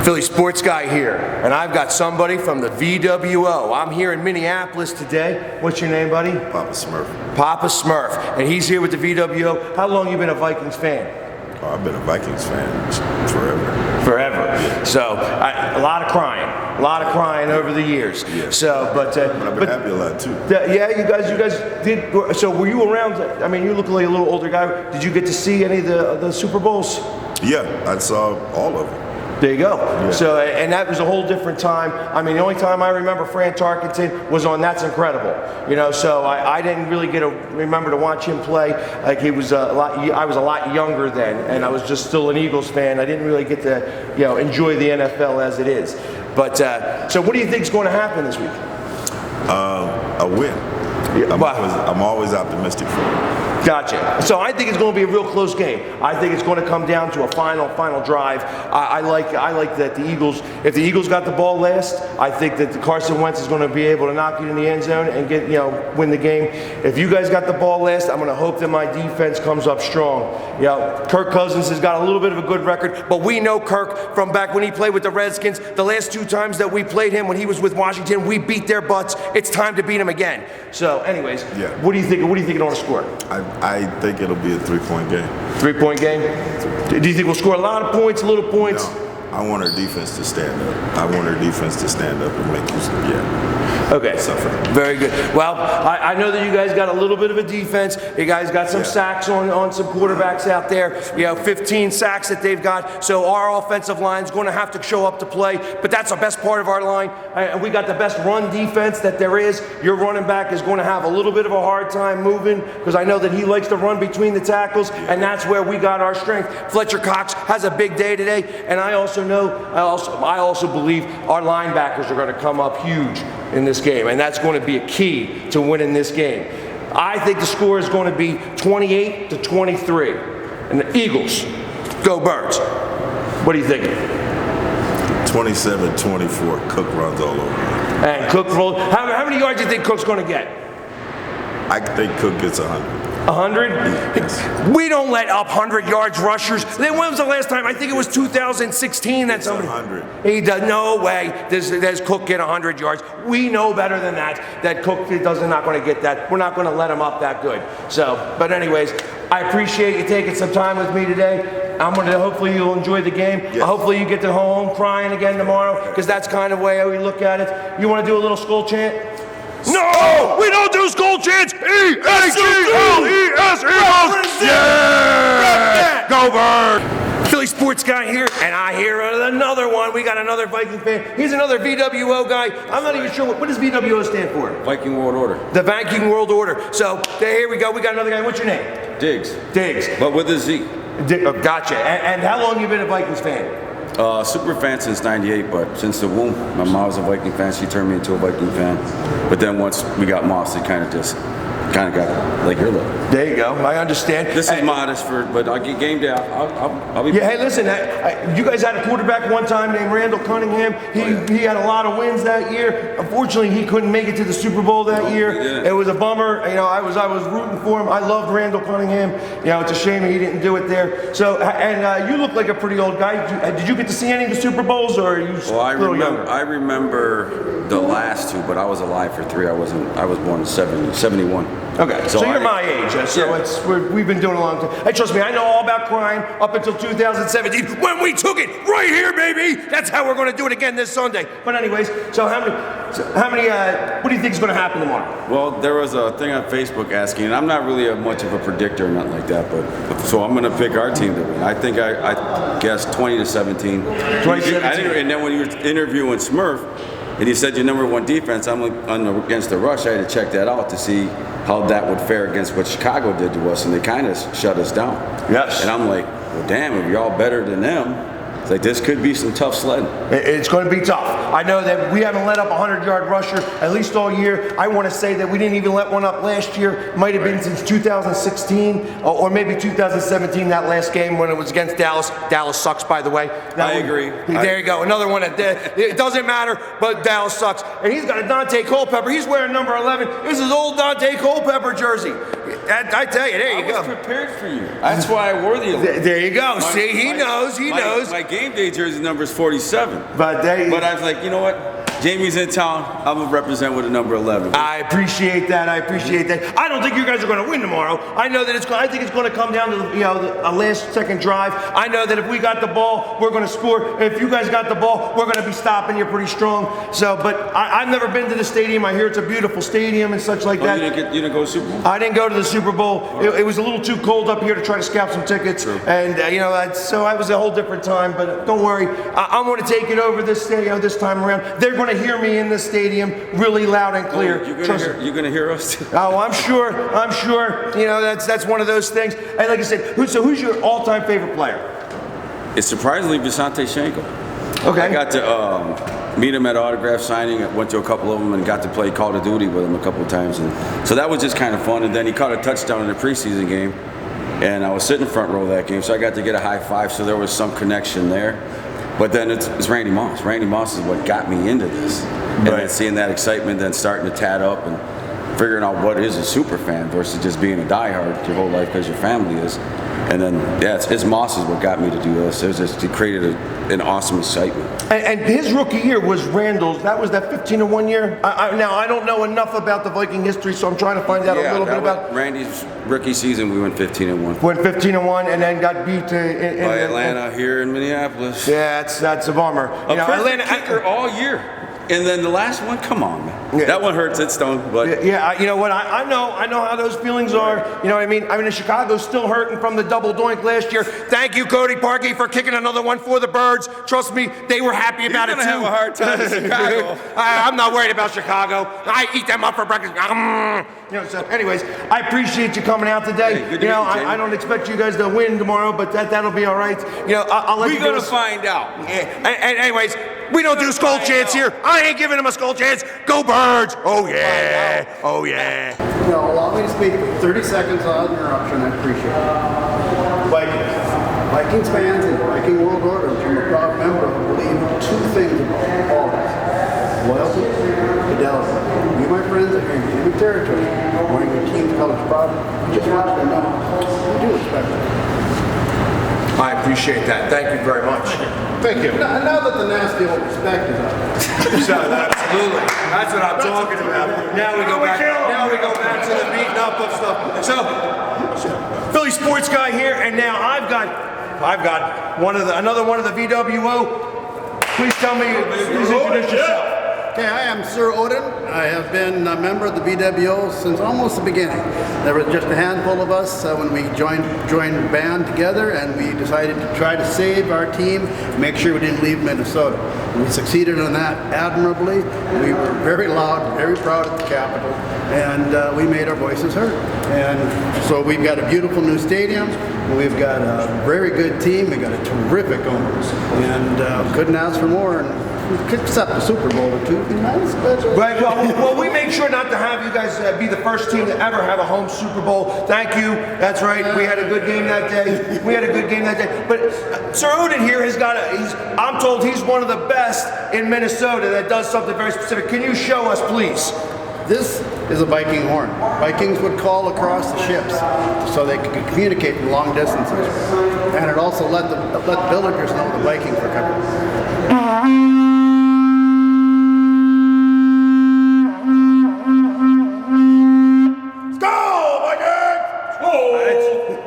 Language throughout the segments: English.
Philly Sports Guy here, and I've got somebody from the VWO. I'm here in Minneapolis today. What's your name, buddy? Papa Smurf. Papa Smurf, and he's here with the VWO. How long you been a Vikings fan? Oh, I've been a Vikings fan forever. Forever. Yeah. So a lot of crying over the years. Yeah. So, but I've been happy a lot too. Yeah, you guys did. So were you around? I mean, you look like a little older guy. Did you get to see any of the Super Bowls? Yeah, I saw all of them. There you go. Yeah. So, and that was a whole different time. I mean, the only time I remember Fran Tarkenton was on That's Incredible. You know, so I didn't really remember to watch him play. Like he was I was a lot younger then, and I was just still an Eagles fan. I didn't really get to, enjoy the NFL as it is. But so, what do you think is going to happen this week? A win. I'm always optimistic for it. Gotcha. So I think it's going to be a real close game. I think it's going to come down to a final drive. I like that the Eagles, if the Eagles got the ball last, I think that the Carson Wentz is going to be able to knock it in the end zone and win the game. If you guys got the ball last, I'm going to hope that my defense comes up strong. Kirk Cousins has got a little bit of a good record, but we know Kirk from back when he played with the Redskins. The last two times that we played him when he was with Washington, we beat their butts. It's time to beat him again. So, anyways, yeah. What do you think? What do you think it ought to score? I think it'll be a 3-point game. 3-point game? Do you think we'll score a lot of points, little points? No, I want our defense to stand up. I want our defense to stand up and make you, Okay, suffer. Very good. Well, I know that you guys got a little bit of a defense. You guys got some sacks on some quarterbacks out there. 15 sacks that they've got. So our offensive line's going to have to show up to play. But that's the best part of our line. And we got the best run defense that there is. Your running back is going to have a little bit of a hard time moving because I know that he likes to run between the tackles, and that's where we got our strength. Fletcher Cox has a big day today, and I also believe our linebackers are going to come up huge in this game, and that's going to be a key to winning this game. I think the score is going to be 28-23, and the Eagles go Birds. What are you thinking? 27-24. Cook runs all over. And Cook rolls. How many yards do you think Cook's going to get? I think Cook gets 100. 100? Yes. We don't let up 100 yards rushers. Then when was the last time? I think it was 2016 that somebody. 100. He does. No way. Does Cook get 100 yards? We know better than that. That Cook not going to get that. We're not going to let him up that good. So, but anyways, I appreciate you taking some time with me today. I'm going to hopefully you'll enjoy the game. Yes. Hopefully you get to home crying again tomorrow because that's kind of the way we look at it. You want to do a little Skol chant? No! We don't do Skol chants! E-A-G-L-E-S Eagles! Yeah! Go Bird! Philly Sports Guy here, and I hear another one. We got another Viking fan. He's another VWO guy. I'm not even sure what does VWO stand for? Viking World Order. The Viking World Order. So here we go. We got another guy. What's your name? Diggs. Diggs. But with a Z. Gotcha. And how long you been a Vikings fan? Superfan since '98, but since the womb, my mom was a Viking fan. She turned me into a Viking fan. But then once we got Moss, it kind of got like your look. There you go. I understand. This is modest but I'll get game day. I'll be. Yeah. Hey, listen. You guys had a quarterback one time named Randall Cunningham. He had a lot of wins that year. Unfortunately, he couldn't make it to the Super Bowl that year. It was a bummer. I was rooting for him. I loved Randall Cunningham. It's a shame he didn't do it there. So, and you look like a pretty old guy. Did you get to see any of the Super Bowls, or are you still younger? I remember the last two, but I was alive for three. I was born in 71. Okay, so you're my age, so we've been doing it a long time. Hey, trust me, I know all about crime up until 2017 when we took it right here, baby. That's how we're going to do it again this Sunday. But anyways, so how many? What do you think is going to happen tomorrow? Well, there was a thing on Facebook asking, and I'm not really much of a predictor or nothing like that, but so I'm going to pick our team to win. I think I guessed 20-17. 20-17. And then when you were interviewing Smurf, and he said your number one defense, I'm against the rush. I had to check that out to see how that would fare against what Chicago did to us, and they kind of shut us down. Yes. And I'm like, well, damn, if you're all better than them, it's like this could be some tough sledding. It's going to be tough. I know that we haven't let up a 100-yard rusher at least all year. I want to say that we didn't even let one up last year. Might have been since 2016 or maybe 2017, that last game when it was against Dallas. Dallas sucks, by the way. I agree. There you go. Another one. It doesn't matter, but Dallas sucks. And he's got a Dante Culpepper. He's wearing number 11. This is old Dante Culpepper jersey. I tell you, there you I was go. prepared for you. That's why I wore the 11. There you go. See, he knows. My game day jersey number is 47. But I was like, you know what? Jamie's in town. I'm going to represent with a number 11. I appreciate that. I don't think you guys are going to win tomorrow. I know that I think it's going to come down to a last-second drive. I know that if we got the ball, we're going to score. If you guys got the ball, we're going to be stopping you pretty strong. So, but I've never been to the stadium. I hear it's a beautiful stadium and such like that. You didn't go to the Super Bowl? I didn't go to the Super Bowl. It was a little too cold up here to try to scalp some tickets. True. And so I was a whole different time. But don't worry, I'm going to take it over this this time around. They're going to hear me in the stadium really loud and clear. You're going to hear us too? Oh, I'm sure. That's one of those things. And like I said, who's your all-time favorite player? It's surprisingly Visanthe Shenko. Okay. I got to meet him at autograph signing. I went to a couple of them and got to play Call of Duty with him a couple of times. And so that was just kind of fun. And then he caught a touchdown in the preseason game. And I was sitting in front row of that game, so I got to get a high five. So there was some connection there. But then it's Randy Moss. Randy Moss is what got me into this. And then seeing that excitement, then starting to tat up and figuring out what is a super fan versus just being a diehard your whole life because your family is. And then, it's Moss is what got me to do this. It created an awesome excitement. And his rookie year was Randall's. That was that 15-1 year. Now, I don't know enough about the Viking history, so I'm trying to find out a little bit about Randy's rookie season. We went 15-1. Went 15-1 and then got beat by Atlanta here in Minneapolis. Yeah, that's a bummer. Atlanta kicker all year. And then the last one, come on, man. Yeah. That one hurts, it stung. But you know what? I know how those feelings are. You know what I mean? Chicago's still hurting from the double doink last year. Thank you, Cody Parkey, for kicking another one for the Birds. Trust me, they were happy about it too. You're gonna have a hard time in Chicago. I'm not worried about Chicago. I eat them up for breakfast. So anyways, I appreciate you coming out today. Hey, good to meet you, I don't expect you guys to win tomorrow, but that'll be all right. I'll let you We're gonna find out. And anyways, we don't do Skol chants here. I ain't giving him a Skol chance. Go Birds! Oh yeah! Oh yeah! Allow me to speak for 30 seconds on interruption. I appreciate it. Vikings fans and Viking World Order, which I'm a proud member of, believe two things about all of us: loyalty, fidelity. You, my friends, are in enemy territory, wearing your team's colors proudly. You just want you to know we do respect it. I appreciate that. Thank you very much. Thank you. Now that the nasty old respect is up. Absolutely. That's what I'm talking about. Now we go back to the beating up of stuff. So, Philly sports guy here, and now I've got another one of the VWO. Please tell me, please introduce yourself. Okay, I am Sir Odin. I have been a member of the BWO since almost the beginning. There was just a handful of us when we joined band together, and we decided to try to save our team, make sure we didn't leave Minnesota. We succeeded in that admirably. We were very loud, very proud at the Capitol, and we made our voices heard. And so we've got a beautiful new stadium. We've got a very good team. We've got a terrific owners, and couldn't ask for more. Except the Super Bowl or two. Nice. Right. Well, we make sure not to have you guys be the first team to ever have a home Super Bowl. Thank you. That's right. We had a good game that day. But Sir Odin here has got I'm told he's one of the best in Minnesota that does something very specific. Can you show us, please? This is a Viking horn. Vikings would call across the ships so they could communicate from long distances. And it also let the villagers know the Vikings were coming.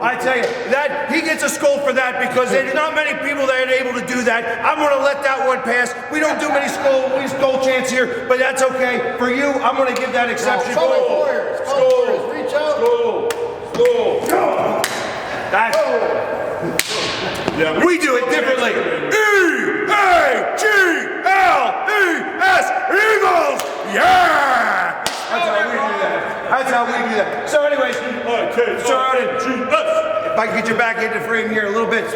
I tell you, that he gets a Skol for that because there's not many people that are able to do that. I'm going to let that one pass. We don't do many Skol chants here, but that's okay. For you, I'm going to give that exception. Skol! Reach out! Skol! We do it differently. E-A-G-L-E-S, Eagles! Yeah! That's how we do that. So anyways, if I can get you back into frame here a little bit.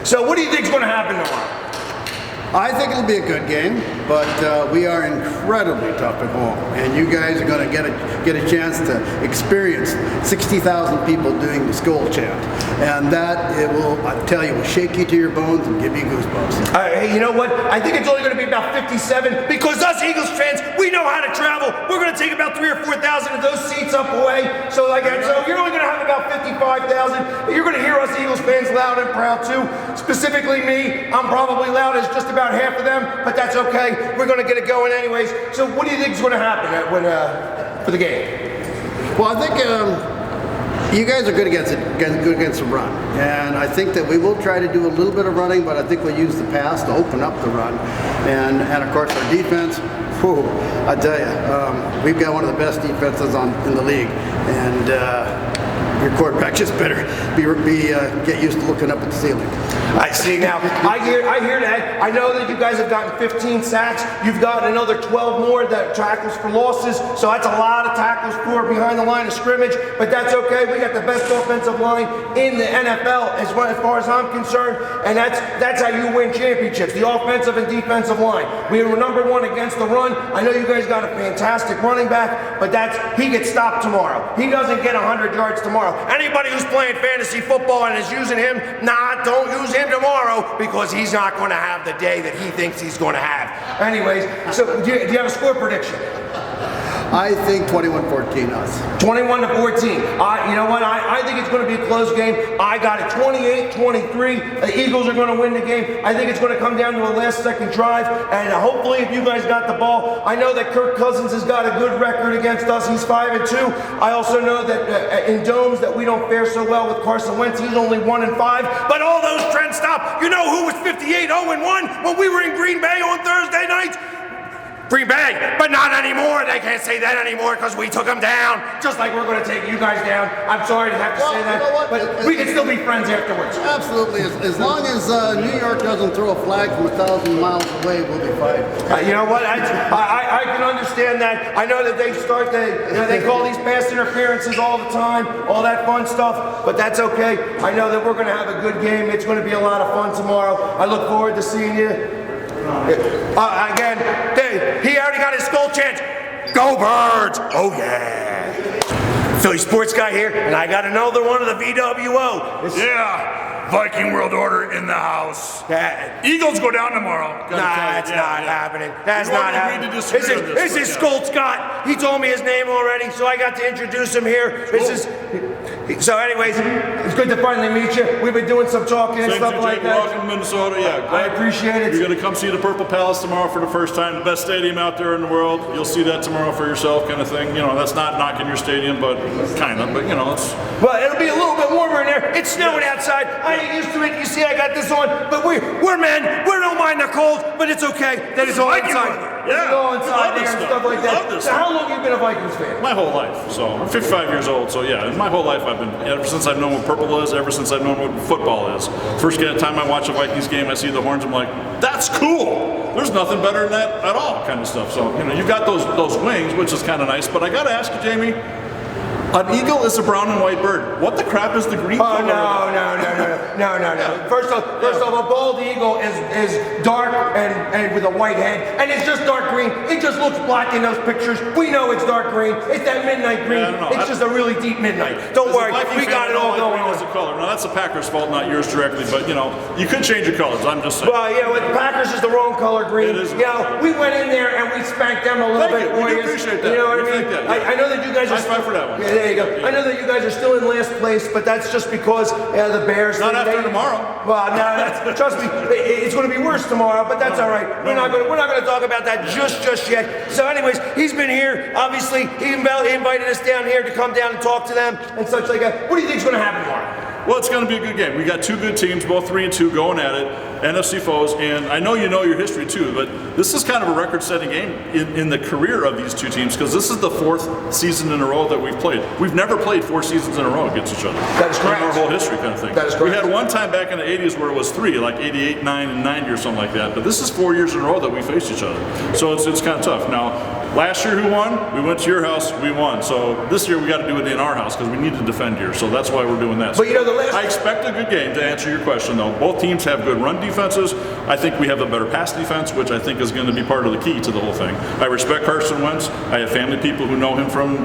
So what do you think is going to happen tomorrow? I think it'll be a good game, but we are incredibly tough at home, and you guys are going to get a chance to experience 60,000 people doing the Skol chant, and that it will, I tell you, will shake you to your bones and give you goosebumps. Hey, you know what? I think it's only going to be about 57 because us Eagles fans, we know how to travel. We're going to take about 3,000 or 4,000 of those seats up away. So you're only going to have about 55,000. You're going to hear us Eagles fans loud and proud too. Specifically me, I'm probably loud as just about half of them, but that's okay. We're going to get it going anyways. So what do you think is going to happen for the game? Well, I think you guys are good against the run, and I think that we will try to do a little bit of running, but I think we'll use the pass to open up the run, and of course our defense. Whew, I tell you, we've got one of the best defenses in the league, and your quarterback just better get used to looking up at the ceiling. I see now. I hear that. I know that you guys have gotten 15 sacks. You've gotten another 12 more that tackles for losses. So that's a lot of tackles for behind the line of scrimmage. But that's okay. We got the best offensive line in the NFL as far as I'm concerned. And that's how you win championships. The offensive and defensive line. We were #1 against the run. I know you guys got a fantastic running back, but he gets stopped tomorrow. He doesn't get 100 yards tomorrow. Anybody who's playing fantasy football and is using him, don't use him tomorrow because he's not going to have the day that he thinks he's going to have. Anyways, so do you have a score prediction? I think 21-14 us. 21-14. You know what? I think it's going to be a close game. I got it 28-23. The Eagles are going to win the game. I think it's going to come down to a last-second drive, and hopefully, if you guys got the ball, I know that Kirk Cousins has got a good record against us. He's 5-2. I also know that in domes that we don't fare so well with Carson Wentz. He's only 1-5. But all those trends stop. You know who was 58-0-1 when we were in Green Bay on Thursday night? Green Bay, but not anymore. They can't say that anymore because we took them down, just like we're going to take you guys down. I'm sorry to have to say that, but we can still be friends afterwards. Absolutely. As long as New York doesn't throw a flag from 1,000 miles away, we'll be fine. You know what? I can understand that. I know that they they call these pass interferences all the time, all that fun stuff, but that's okay. I know that we're going to have a good game. It's going to be a lot of fun tomorrow. I look forward to seeing you. Again, he already got his Skol chant. Go Birds! Oh yeah! Philly sports guy here, and I got another one of the VWO. Yeah, Viking World Order in the house. Eagles go down tomorrow. Nah, that's not happening. That's not happening. This is Skol Scott. He told me his name already, so I got to introduce him here. So anyways, it's good to finally meet you. We've been doing some talking and stuff like that. Welcome to Minnesota. Yeah, I appreciate it. You're going to come see the Purple Palace tomorrow for the first time. The best stadium out there in the world. You'll see that tomorrow for yourself, kind of thing. You know, that's not knocking your stadium, but kind of. But you know, it's. Well, it'll be a little bit warmer in there. It's snowing outside. I ain't used to it. You see, I got this on. But we're men. We don't mind the cold, but it's okay. That is all inside. Yeah, it's all inside there and stuff like that. So how long have you been a Vikings fan? My whole life. So I'm 55 years old. So yeah, my whole life I've been, ever since I've known what purple is, ever since I've known what football is. First time I watch a Vikings game, I see the horns, I'm like, that's cool. There's nothing better than that at all, kind of stuff. So, you know, you've got those wings, which is kind of nice. But I got to ask you, Jamie, an eagle is a brown and white bird. What the crap is the green color? No. First off, a bald eagle is dark and with a white head, and it's just dark green. It just looks black in those pictures. We know it's dark green. It's that midnight green. Yeah, it's just a really deep midnight. Don't worry, we got it all going on. As a color. Now that's the Packers' fault, not yours directly. But you know, you could change your colors. I'm just saying. Well, yeah, with Packers is the wrong color green. It is. You know, we went in there and we spanked them a little bit. We do appreciate that. You know what We I mean? thank that. I know that you guys are. High five for that one. Yeah, there you go. I know that you guys are still in last place, but that's just because the Bears. Not after tomorrow. Well, no, trust me, it's going to be worse tomorrow, but that's all right. We're not going to talk about that just yet. So, anyways, he's been here. Obviously, he invited us down here to come down and talk to them and such like that. What do you think is going to happen tomorrow? Well, it's going to be a good game. We got two good teams, both 3-2, going at it. NFC foes, and I know you know your history too, but this is kind of a record-setting game in the career of these two teams because this is the 4th season in a row that we've played. We've never played 4 seasons in a row against each other. That is correct. In our whole history, kind of thing. That is correct. We had one time back in the 80s where it was 3, like 88, 9, and 90 or something like that. But this is 4 years in a row that we faced each other, so it's kind of tough. Now, Last year, who won? We went to your house, we won. So this year, we got to do it in our house because we need to defend here. So that's why we're doing that. But you know, I expect a good game. To answer your question, though, both teams have good run defenses. I think we have a better pass defense, which I think is going to be part of the key to the whole thing. I respect Carson Wentz. I have family people who know him from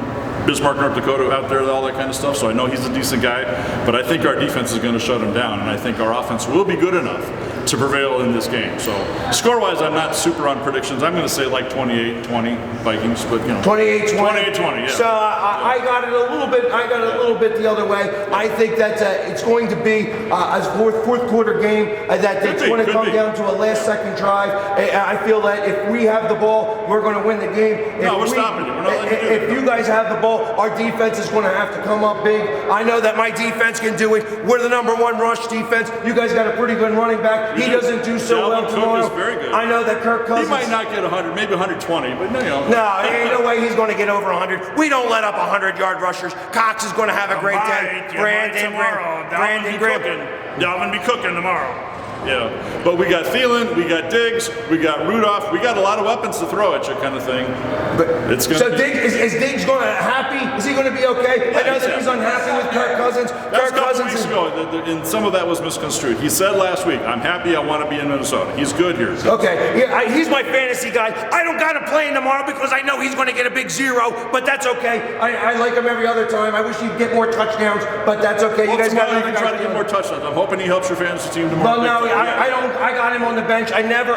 Bismarck, North Dakota, out there, all that kind of stuff. So I know he's a decent guy. But I think our defense is going to shut him down, and I think our offense will be good enough to prevail in this game. So score-wise, I'm not super on predictions. I'm going to say like 28-20 Vikings, but you know, 28-20. 28-20. Yeah. So I got it a little bit. I got it a little bit the other way. I think that it's going to be a fourth quarter game. That it's going to come down to a last-second drive. I feel that if we have the ball, we're going to win the game. No, we're stopping you. We're not letting you do it. If you guys have the ball, our defense is going to have to come up big. I know that my defense can do it. We're the #1 rush defense. You guys got a pretty good running back. He doesn't do so well tomorrow. Cook is very good. I know that Kirk Cousins. He might not get 100, maybe 120, but no. No, ain't no way he's going to get over 100. We don't let up 100-yard rushers. Cox is going to have a great day. Brandon Graham. Dalvin be cooking tomorrow. Yeah, but we got Thielen, we got Diggs, we got Rudolph, we got a lot of weapons to throw at you, kind of thing. But it's gonna so Diggs is Diggs going to happy? Is he going to be okay? I know that he's unhappy with Kirk Cousins. Kirk Cousins weeks ago, and some of that was misconstrued. He said last week, "I'm happy. I want to be in Minnesota." He's good here. Okay, yeah, he's my fantasy guy. I don't got to play him tomorrow because I know he's going to get a big 0, but that's okay. I like him every other time. I wish he'd get more touchdowns, but that's okay. Well, you guys got to try to get more touchdowns. I'm hoping he helps your fantasy team tomorrow. Well, no, I don't. I got him on the bench. I never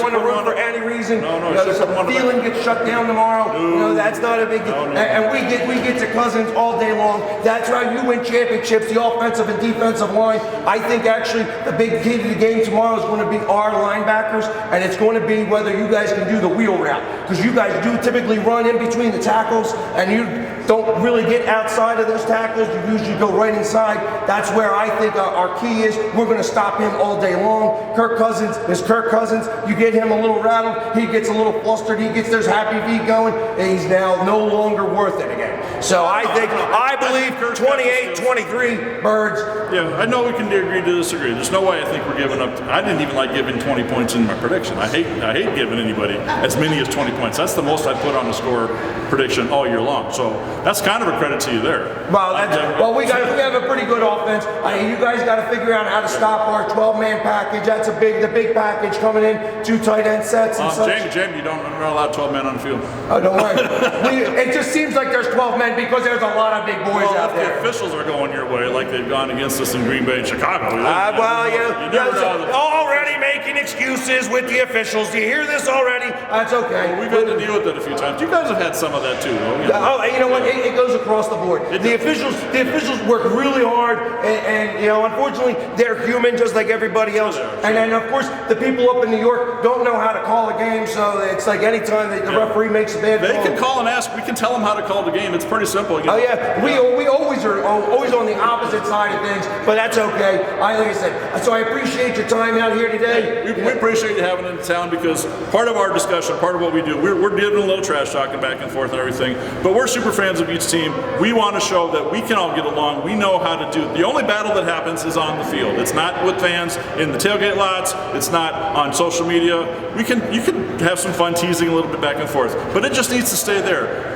want to root for any reason. No, you know, Thielen gets shut down tomorrow. No. You know, that's not a big deal. And we get to Cousins all day long. That's how you win championships, the offensive and defensive line. I think actually the big key to the game tomorrow is going to be our linebackers, and it's going to be whether you guys can do the wheel route. Because you guys do typically run in between the tackles, and you don't really get outside of those tackles. You usually go right inside. That's where I think our key is. We're going to stop him all day long. Kirk Cousins is Kirk Cousins. You get him a little rattled, he gets a little flustered, he gets those happy feet going, and he's now no longer worth it again. So I believe 28-23 Birds. Yeah, I know we can agree to disagree. There's no way I think we're giving up. I didn't even like giving 20 points in my prediction. I hate giving anybody as many as 20 points. That's the most I put on the score prediction all year long. So that's kind of a credit to you there. Well, we have a pretty good offense. You guys got to figure out how to stop our 12-man package. That's the big package coming in, 2 tight end sets and such. Jamie, you're not allowed 12 men on the field. Oh, don't worry. It just seems like there's 12 men because there's a lot of big boys out there. The officials are going your way like they've gone against us in Green Bay and Chicago. Already making excuses with the officials. Do you hear this already? That's okay. Well, we've had to deal with that a few times. You guys have had some of that too, though. You know what? It goes across the board. The officials work really hard, and you know, unfortunately, they're human just like everybody else. And then, of course, the people up in New York don't know how to call a game, so it's like anytime the referee makes a bad call. They can call and ask. We can tell them how to call the game. It's pretty simple. Oh yeah, we always are on the opposite side of things, but that's okay. Like I said, so I appreciate your time out here today. We appreciate you having it in town because part of our discussion, part of what we do, we're doing a little trash talking back and forth and everything, but we're super fans of each team. We want to show that we can all get along. We know how to do it. The only battle that happens is on the field. It's not with fans in the tailgate lots. It's not on social media. You can have some fun teasing a little bit back and forth, but it just needs to stay there.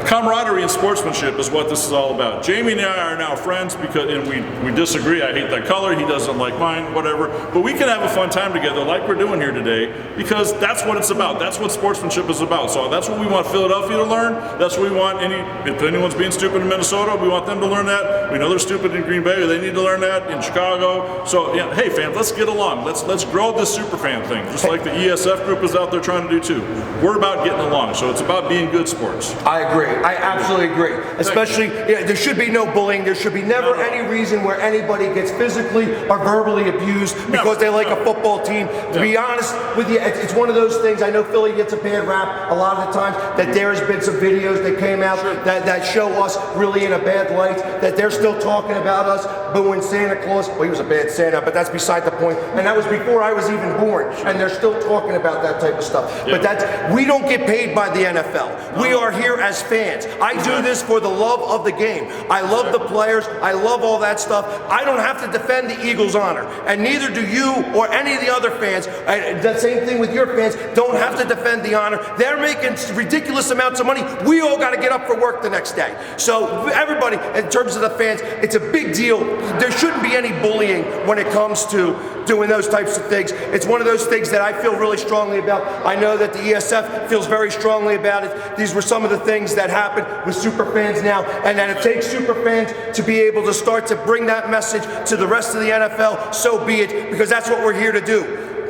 Camaraderie and sportsmanship is what this is all about. Jamie and I are now friends and we disagree. I hate that color. He doesn't like mine, whatever. But we can have a fun time together like we're doing here today because that's what it's about. That's what sportsmanship is about. So that's what we want Philadelphia to learn. That's what we want if anyone's being stupid in Minnesota, we want them to learn that. We know they're stupid in Green Bay. They need to learn that in Chicago. So yeah, hey fans, let's get along. Let's grow this Superfan thing, just like the ESF group is out there trying to do too. We're about getting along. So it's about being good sports. I agree. I absolutely agree. Especially, there should be no bullying. There should be never any reason where anybody gets physically or verbally abused because they like a football team. To be honest with you, it's one of those things. I know Philly gets a bad rap a lot of the times, that there's been some videos that came out that show us really in a bad light, that they're still talking about us booing Santa Claus. Well, he was a bad Santa, but that's beside the point. And that was before I was even born. And they're still talking about that type of stuff. But we don't get paid by the NFL. We are here as fans. fans. I do this for the love of the game. I love the players. I love all that stuff. I don't have to defend the Eagles' honor, and neither do you or any of the other fans. The same thing with your fans. Don't have to defend the honor. They're making ridiculous amounts of money. We all got to get up for work the next day. So everybody, in terms of the fans, it's a big deal. There shouldn't be any bullying when it comes to doing those types of things. It's one of those things that I feel really strongly about. I know that the ESF feels very strongly about it. These were some of the things that happened with Superfans now, and that it takes Superfans to be able to start to bring that message to the rest of the NFL, so be it, because that's what we're here to do.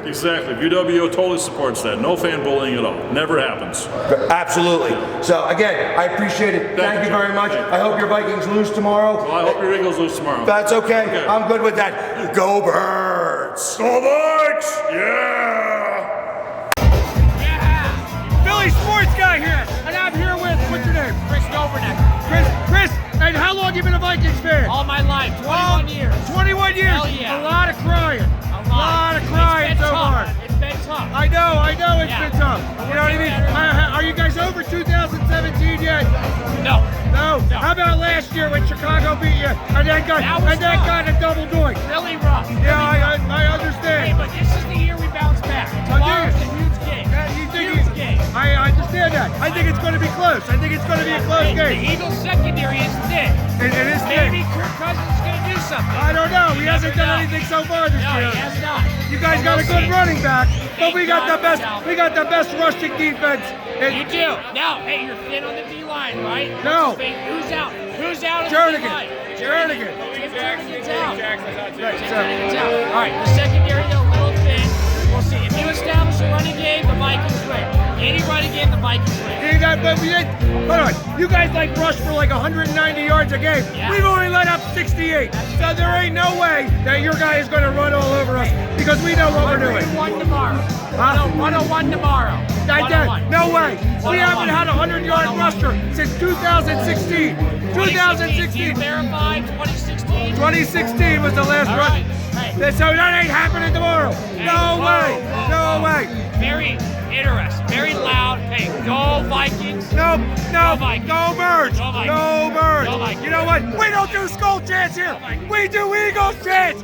Exactly. VWO totally supports that. No fan bullying at all. Never happens. Absolutely. So again, I appreciate it. Thank you very much. I hope your Vikings lose tomorrow. Well, I hope your Eagles lose tomorrow. That's okay. I'm good with that. Go Birds! Go Vikes! Yeah! Philly sports guy here, and I'm here with, what's your name? Chris Governeck. Chris, and how long you been a Vikings fan? All my life, 21 years. 21 years? Hell yeah. A lot of crying. A lot of crying so far. It's been tough. I know it's Yeah. been tough. You know what I mean? Are you guys over 2017 yet? No. No? How about last year when Chicago beat you and then got a double doink? Really rough. Yeah, I Hey, understand. but this is the year we bounce back. I Tomorrow's do. a huge game. Huge game. I understand that. I think it's going to be close. I think it's going to be a close Hey, game. the Eagles secondary is thick. It is Maybe big. Kirk Cousins is going to do something. I don't know. He hasn't never done know. anything so far this No, year. he has not. You guys got a We'll good see. running back, but we got the Thank best. God. We got the best rushing defense. You do. Now, hey, you're thin on the D-line, right? No. Who's out? Who's out of the Jernigan. D-line? Jernigan. Jernigan's out. Right, so- Jernigan's out. All right, the secondary, though, a little thin. We'll see. If you establish a running game, the Vikings win. Any running game, the Vikings win. You got, but hold on. You guys like rush for like 190 yards a game. Yeah. We've only let up 68. So there ain't no way that your guy is going to run all over us because we know what we're doing. 101 tomorrow. 101 tomorrow. No way. We 101. haven't had a 100-yard rusher since 2016. 2016. Verified 2016. 2016 was the last All rush. right. Hey. So that ain't happening tomorrow. No way. No way. Very interesting. Very loud. Hey, go Vikings. No, Go Vikings. go Birds. Go Vikings. Go Birds. Go Vikings. You know what? We don't do Skol chants here. We do Eagles chants.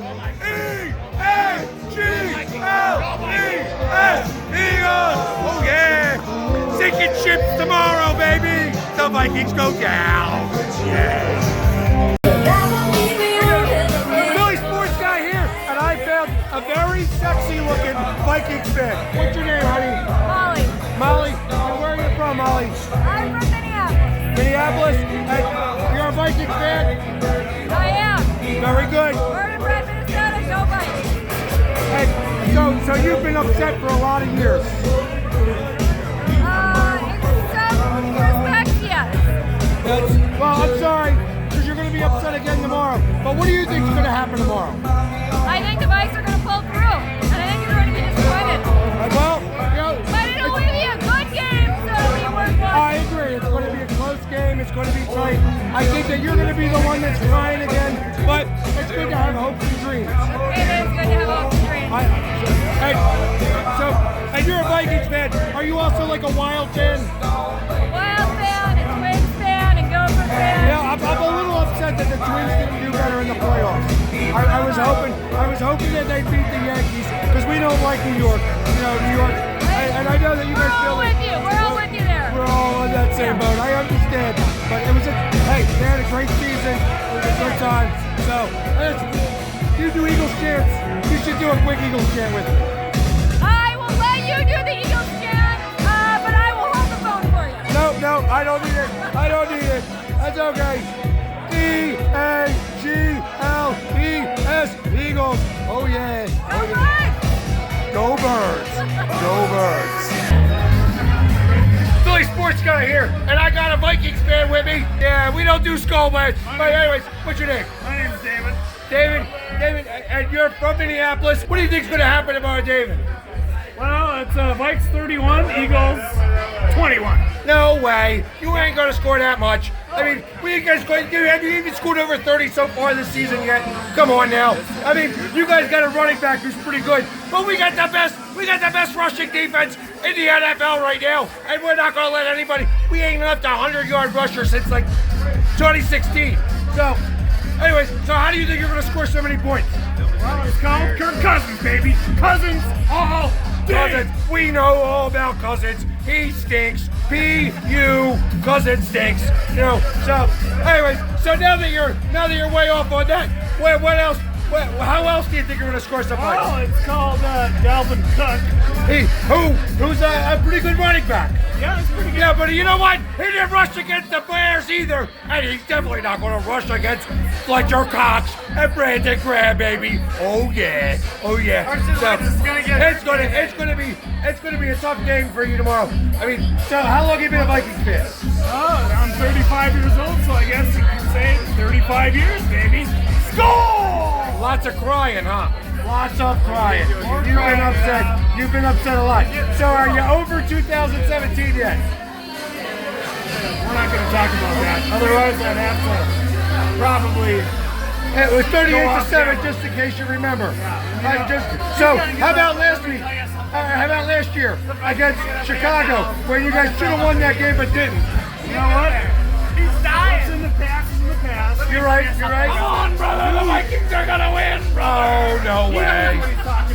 E-A-G-L-E-S. Eagles. Oh yeah. Sinking ships tomorrow, baby. The Vikings go down. Yeah. Philly sports guy here, and I found a very sexy-looking Vikings fan. What's your name, honey? Molly. Molly. And where are you from, Molly? I'm from Minneapolis. Minneapolis. And you're a Vikings fan? I am. Very good. Born and bred Minnesota, go Vikings. And so you've been upset for a lot of years. In some respects, yes. Well, I'm sorry, because you're going to be upset again tomorrow. But what do you think is going to happen tomorrow? I think the Vikes are going to pull through, and I think you're going to be disappointed. Well, you know, But it'll only be a good game, so we work I on. agree. It's going to be a close game. It's going to be tight. I think that you're going to be the one that's crying again. But it's good to have hopes and dreams. It is good to have hopes and dreams. And you're a Vikings fan. Are you also like a Wild fan? Wild fan, and Twins fan, and Gopher fan. Yeah, I'm a little upset that the Twins didn't do better in the playoffs. I was hoping that they'd beat the Yankees because we don't like New York. You know, New York. And I know that you guys feel We're all with you. We're all with you there. we're all on that same boat. I understand, but it was hey, they had a great season. It was a good time. So, you do Eagles chants. You should do a quick Eagles chant with me. I will let you do the Eagles chant, but I will hold the phone for you. No, I don't need it. I don't need it. That's okay. E-A-G-L-E-S, Eagles. Oh yeah. Go Vikes! Go Birds. Go Birds. Philly sports guy here, and I got a Vikings fan with me. Yeah, we don't do Skol, but anyways, what's your name? My name's David. David, and you're from Minneapolis. What do you think's going to happen tomorrow, David? Well, it's Vikes 31, Eagles 21. No way. You ain't going to score that much. I mean, you guys have you even scored over 30 so far this season yet? Come on now. I mean, you guys got a running back who's pretty good, but we got the best rushing defense in the NFL right now, and we're not gonna let anybody. We ain't left a 100-yard rusher since like 2016. So, anyways, so how do you think you're gonna score so many points? Well, it's called Kirk Cousins, baby. Cousins all day. Cousins. We know all about Cousins. He stinks. P.U. Cousins stinks. You know. So, anyways, so now that you're way off on that, what else? How else do you think you're gonna score some points? Oh, it's called Dalvin Cook. Who's a pretty good running back. Yeah, it's pretty good. Yeah, but you know what? He didn't rush against the Bears either, and he's definitely not going to rush against Fletcher Cox and Brandon Graham, baby. Oh yeah, oh yeah. It's going to be a tough game for you tomorrow. I mean, so how long have you been a Vikings fan? Oh, I'm 35 years old, so I guess you can say 35 years, baby. Skol! Lots of crying, huh? Lots of crying. You've been upset. You've been upset a lot. So are you over 2017 yet? We're not going to talk about that. Otherwise, I'd have to probably. It was 38-7, just in case you remember. So how about last week? How about last year against Chicago, where you guys should have won that game but didn't? You know what? He's dying. What's in the past is in the past. You're right. Come on, brother. The Vikings are going to win, bro. Oh, no way.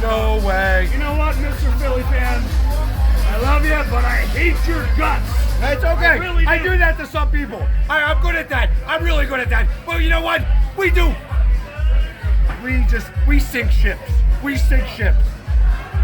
No way. You know what, Mr. Philly fan? I love you, but I hate your guts. It's okay. Really I do that to some people. I'm good at that. I'm really good at that. But you know what? We do. We sink ships. We sink ships.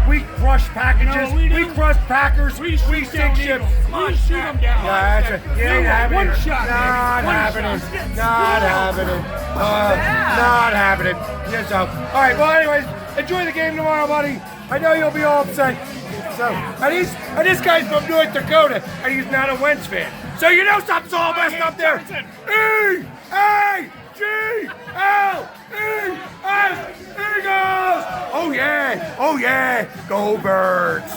We crush packages. We crush Packers. We sink ships. We shoot them down. Yeah, that's it. It ain't happening. One shot, Not happening. Not happening. Not happening. Yeah, so, all right. Well, anyways, enjoy the game tomorrow, buddy. I know you'll be all upset. So, and this guy's from North Dakota, and he's not a Wentz fan. So you know something's all messed up there. E-A-G-L-E-S, Eagles! Oh yeah, go Birds!